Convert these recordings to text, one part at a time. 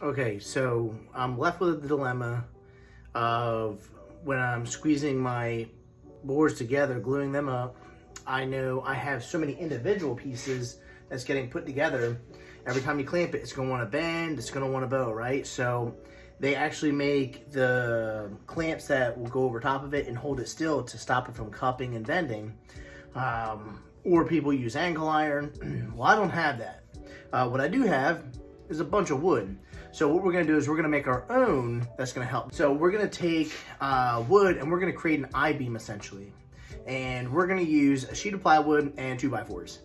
Okay, so I'm left with the dilemma of when I'm squeezing my boards together, gluing them up. I know I have so many individual pieces that's getting put together. Every time you clamp it, it's gonna wanna bend, it's gonna wanna bow, right? So they actually make the clamps that will go over top of it and hold it still to stop it from cupping and bending. Or people use angle iron. Well, I don't have that. What I do have is a bunch of wood. So what we're gonna do is we're gonna make our own that's gonna help. So we're gonna take wood and we're gonna create an I-beam essentially. And we're gonna use a sheet of plywood and 2x4s.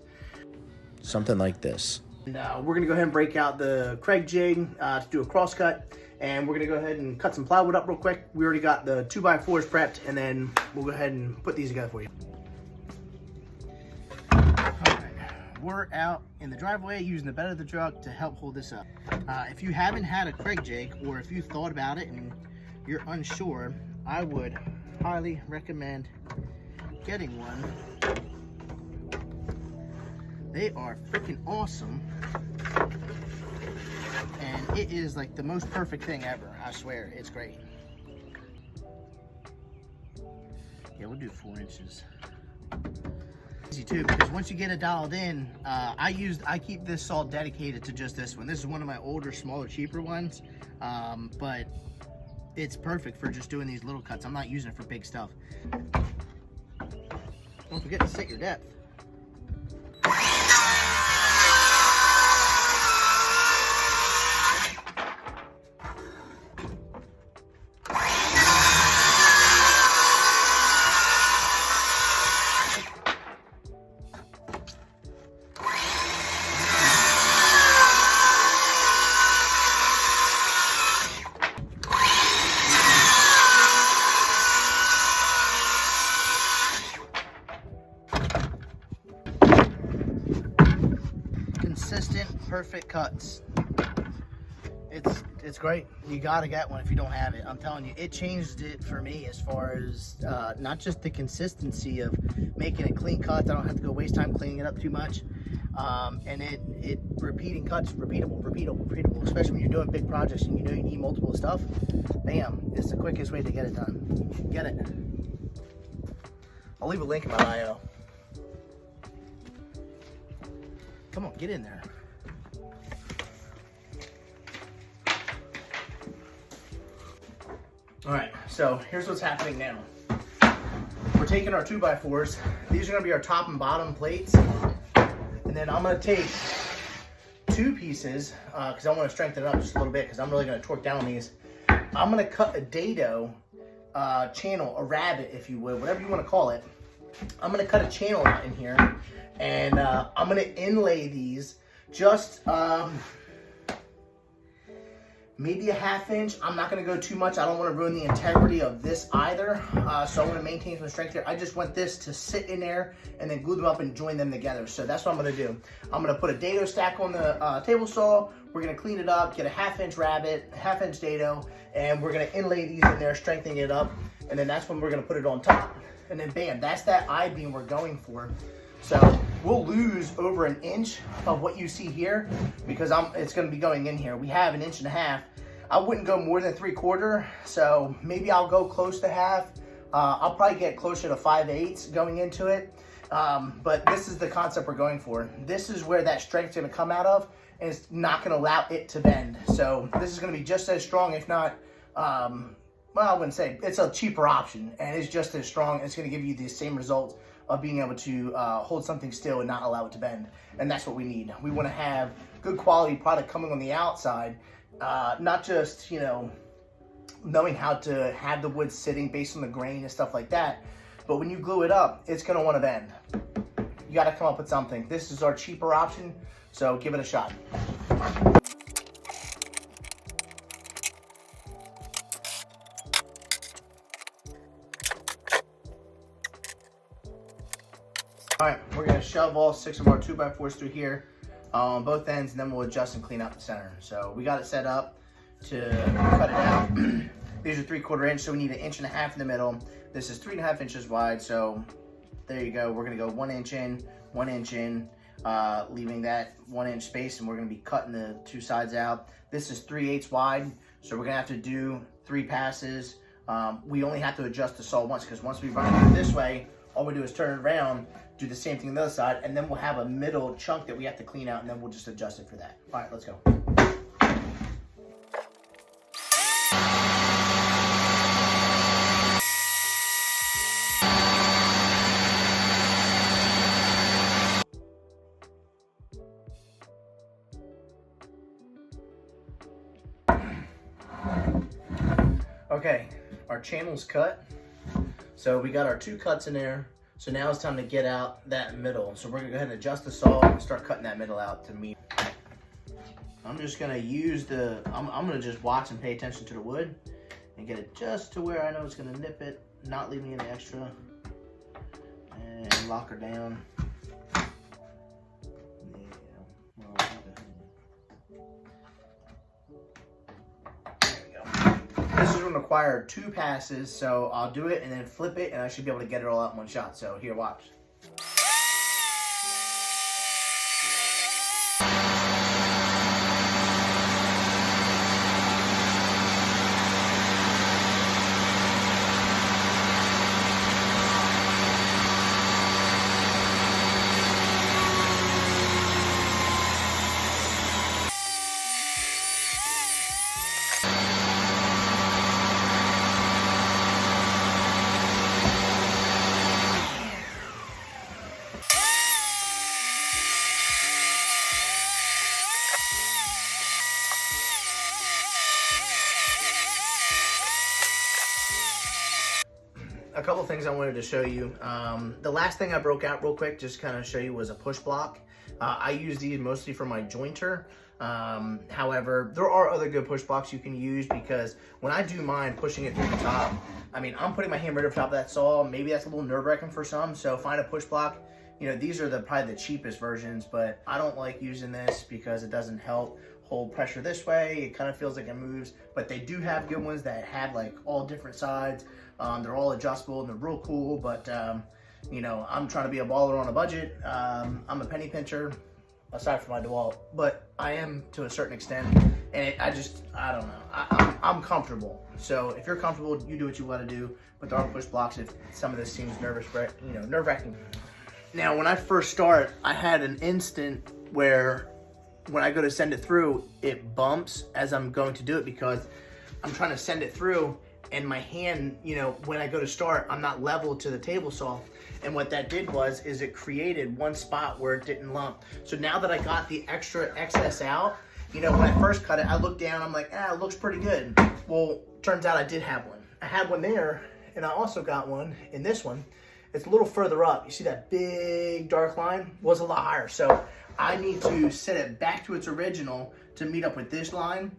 Something like this. And we're gonna go ahead and break out the Craig jig to do a cross cut. And we're gonna go ahead and cut some plywood up real quick. We already got the 2x4s prepped, and then we'll go ahead and put these together for you. We're out in the driveway using the bed of the truck to help hold this up. If you haven't had a Craig jig, or if you thought about it and you're unsure, I would highly recommend getting one. They are freaking awesome, and it is like the most perfect thing ever. I swear, it's great. Yeah, we'll do 4 inches. Easy too, because once you get it dialed in, I keep this saw dedicated to just this one. This is one of my older, smaller, cheaper ones, but it's perfect for just doing these little cuts. I'm not using it for big stuff. Don't forget to set your depth. Consistent, perfect cuts. It's great. You gotta get one if you don't have it. I'm telling you, it changed it for me as far as not just the consistency of making it clean cuts. I don't have to go waste time cleaning it up too much. And it repeating cuts, repeatable, especially when you're doing big projects and you know you need multiple stuff. Bam, it's the quickest way to get it done. Get it. I'll leave a link in my bio. Come on, get in there. All right, so here's what's happening now. We're taking our 2x4s. These are gonna be our top and bottom plates. And then I'm gonna take 2 pieces, because I wanna strengthen it up just a little bit, because I'm really gonna torque down on these. I'm gonna cut a dado channel, a rabbet, if you would, whatever you wanna call it. I'm gonna cut a channel out in here, and I'm gonna inlay these just maybe a 1/2 inch. I'm not gonna go too much. I don't wanna ruin the integrity of this either. So I'm gonna maintain some strength here. I just want this to sit in there and then glue them up and join them together. So that's what I'm gonna do. I'm gonna put a dado stack on the table saw. We're gonna clean it up, get a 1/2 inch rabbet, 1/2 inch dado, and we're gonna inlay these in there, strengthening it up. And then that's when we're gonna put it on top. And then bam, that's that I-beam we're going for. So we'll lose over 1 inch of what you see here because it's gonna be going in here. We have 1.5 inches. I wouldn't go more than 3/4, so maybe I'll go close to half. I'll probably get closer to 5/8 going into it. But this is the concept we're going for. This is where that strength's gonna come out of, and it's not gonna allow it to bend. So this is gonna be just as strong, if not, well, I wouldn't say, it's a cheaper option, and it's just as strong. It's gonna give you the same results of being able to hold something still and not allow it to bend. And that's what we need. We wanna have good quality product coming on the outside, not just, you know, knowing how to have the wood sitting based on the grain and stuff like that, but when you glue it up, it's gonna wanna bend. You gotta come up with something. This is our cheaper option, so give it a shot. All right, we're gonna shove all 6 of our 2x4s through here on both ends, and then we'll adjust and clean out the center. So we got it set up to cut it out. These are 3/4 inch, so we need 1.5 inches in the middle. This is 3.5 inches wide, so there you go. We're gonna go 1 inch in, 1 inch in, leaving that 1 inch space, and we're gonna be cutting the 2 sides out. This is 3/8 wide, so we're gonna have to do 3 passes. We only have to adjust the saw once, because once we run it this way, all we do is turn it around, do the same thing on the other side, and then we'll have a middle chunk that we have to clean out, and then we'll just adjust it for that. All right, let's go. Okay, our channel's cut. So we got our 2 cuts in there. So now it's time to get out that middle. So we're gonna go ahead and adjust the saw and start cutting that middle out to meet. I'm just gonna use I'm gonna just watch and pay attention to the wood and get it just to where I know it's gonna nip it, not leaving any extra. And lock her down. This is going to require 2 passes, so I'll do it and then flip it, and I should be able to get it all out in one shot. So here, watch. A couple things I wanted to show you. The last thing I broke out real quick, just kind of show you, was a push block. I use these mostly for my jointer. However, there are other good push blocks you can use, because when I do mine, pushing it through the top, I mean, I'm putting my hand right over top of that saw. Maybe that's a little nerve-wracking for some, so find a push block. You know, these are probably the cheapest versions, but I don't like using this because it doesn't help hold pressure this way. It kind of feels like it moves, but they do have good ones that have like all different sides. They're all adjustable and they're real cool, but you know, I'm trying to be a baller on a budget. I'm a penny pincher, aside from my DeWalt, but I am to a certain extent, and I don't know. I'm comfortable. So if you're comfortable, you do what you want to do, but there are push blocks if some of this seems nerve-wracking. Now, when I first start, I had an instant where when I go to send it through, it bumps as I'm going to do it, because I'm trying to send it through, and my hand, you know, when I go to start, I'm not level to the table saw. And what that did is it created one spot where it didn't lump. So now that I got the extra excess out, you know, when I first cut it, I looked down, I'm like, it looks pretty good. Well, turns out I did have one. I had one there, and I also got one in this one. It's a little further up. You see that big dark line? Was a lot higher. So I need to set it back to its original to meet up with this line.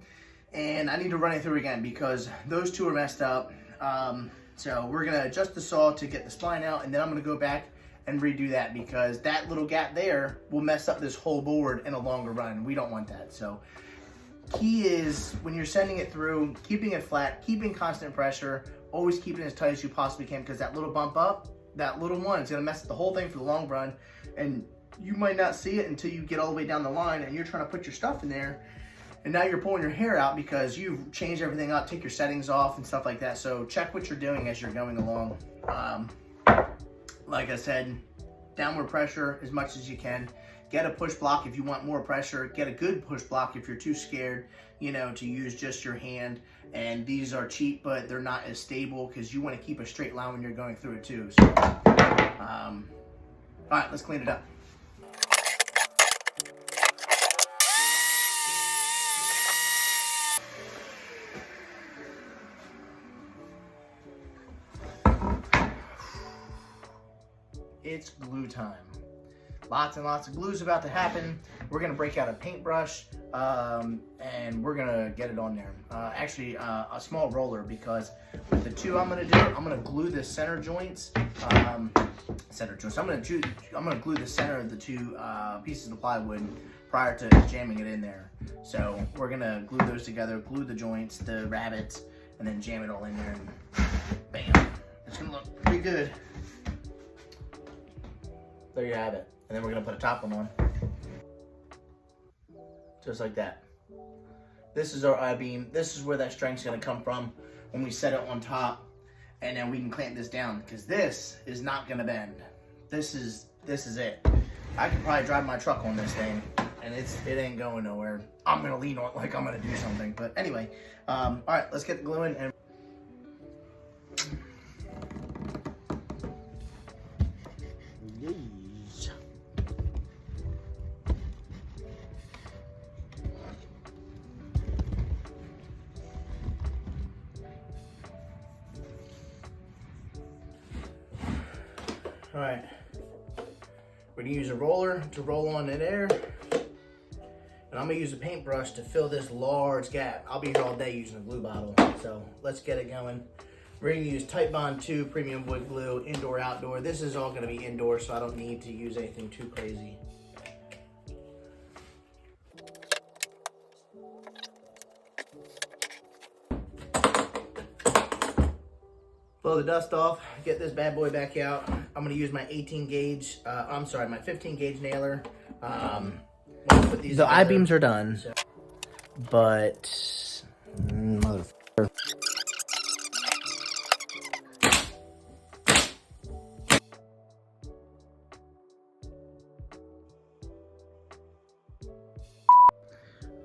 And I need to run it through again because those two are messed up. So we're gonna adjust the saw to get the spline out, and then I'm gonna go back and redo that, because that little gap there will mess up this whole board in a longer run. We don't want that. So key is, when you're sending it through, keeping it flat, keeping constant pressure, always keep it as tight as you possibly can, because that little bump up, that little one, is gonna mess up the whole thing for the long run. And you might not see it until you get all the way down the line and you're trying to put your stuff in there, and now you're pulling your hair out because you've changed everything up, take your settings off and stuff like that. So check what you're doing as you're going along. Like I said, downward pressure as much as you can. Get a push block if you want more pressure. Get a good push block if you're too scared, you know, to use just your hand. And these are cheap, but they're not as stable, because you want to keep a straight line when you're going through it too. So, all right, let's clean it up. It's glue time. Lots and lots of glue is about to happen. We're gonna break out a paintbrush and we're gonna get it on there. Actually, a small roller, because with the two I'm gonna do, I'm gonna glue the center joints. I'm gonna glue the center of the two pieces of plywood prior to jamming it in there. So we're gonna glue those together, glue the joints, the rabbets, and then jam it all in there, and bam. It's gonna look pretty good. There you have it. And then we're gonna put a top one on. just like that. This is our I-beam. This is where that strength's gonna come from when we set it on top, and then we can clamp this down, because this is not gonna bend. This is it. I could probably drive my truck on this thing, and it ain't going nowhere. I'm gonna lean on it like I'm gonna do something. But anyway, all right, let's get the glue in. And all right, we're gonna use a roller to roll on in there, and I'm gonna use a paintbrush to fill this large gap. I'll be here all day using a glue bottle, so let's get it going. We're gonna use Type Bond 2 premium wood glue, indoor, outdoor. This is all gonna be indoor, so I don't need to use anything too crazy. Blow the dust off, get this bad boy back out. I'm gonna use my 18 gauge, my 15 gauge nailer. Put these the I-beams are done, so. But motherfucker.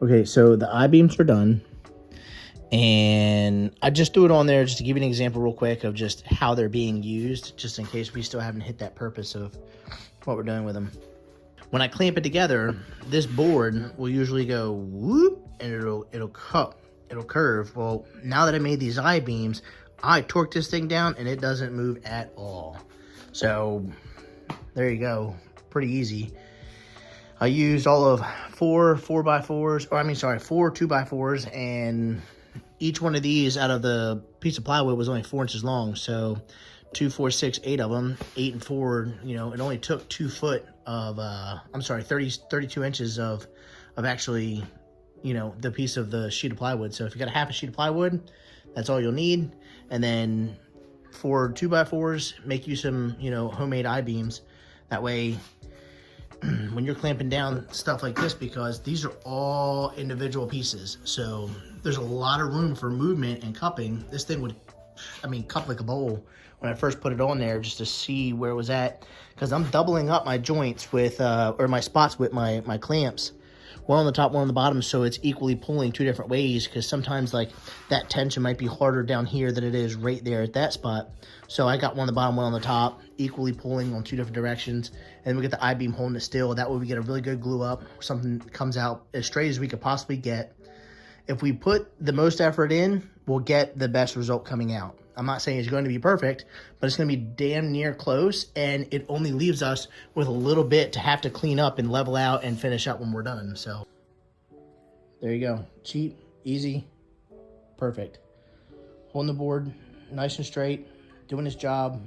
Okay, so the I-beams are done. And I just threw it on there just to give you an example real quick of just how they're being used, just in case we still haven't hit that purpose of what we're doing with them. When I clamp it together, this board will usually go whoop, and it'll curve. Well, now that I made these I-beams, I torque this thing down and it doesn't move at all. So there you go, pretty easy. I used all of four 2x4s, and each one of these out of the piece of plywood was only 4 inches long. So 2, 4, 6, 8 of them, 8 and 4, you know, it only took 2 foot of, 32 inches of actually, you know, the piece of the sheet of plywood. So if you got a half a sheet of plywood, that's all you'll need. And then for 2x4s, make you some, you know, homemade I-beams. That way, when you're clamping down stuff like this, because these are all individual pieces, so there's a lot of room for movement and cupping. This thing would, cup like a bowl when I first put it on there, just to see where it was at, because I'm doubling up my joints with, or my spots with my clamps, one on the top, one on the bottom, so it's equally pulling 2 different ways, because sometimes like that tension might be harder down here than it is right there at that spot. So I got one on the bottom, one on the top, equally pulling on 2 different directions, and we get the I-beam holding it still. That way we get a really good glue up, something comes out as straight as we could possibly get. If we put the most effort in, we'll get the best result coming out. I'm not saying it's going to be perfect, but it's going to be damn near close, and it only leaves us with a little bit to have to clean up and level out and finish up when we're done. So there you go. Cheap, easy, perfect. Holding the board nice and straight, doing its job,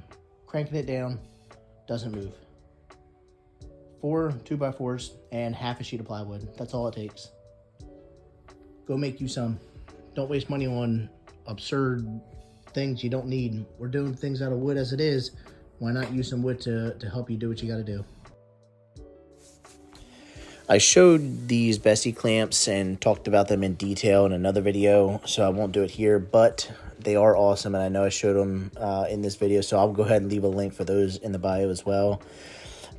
cranking it down, doesn't move. 4 2x4s and half a sheet of plywood. That's all it takes. Go make you some. Don't waste money on absurd things you don't need. We're doing things out of wood as it is. Why not use some wood to help you do what you got to do? I showed these Bessie clamps and talked about them in detail in another video, so I won't do it here, but they are awesome, and I know I showed them in this video, so I'll go ahead and leave a link for those in the bio as well.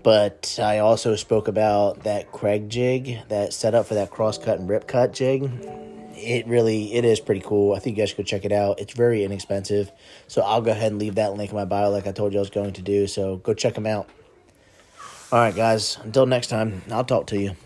But I also spoke about that Craig jig, that setup for that cross-cut and rip-cut jig. It is pretty cool. I think you guys should go check it out. It's very inexpensive, so I'll go ahead and leave that link in my bio like I told you I was going to do, so go check them out. All right, guys, until next time, I'll talk to you.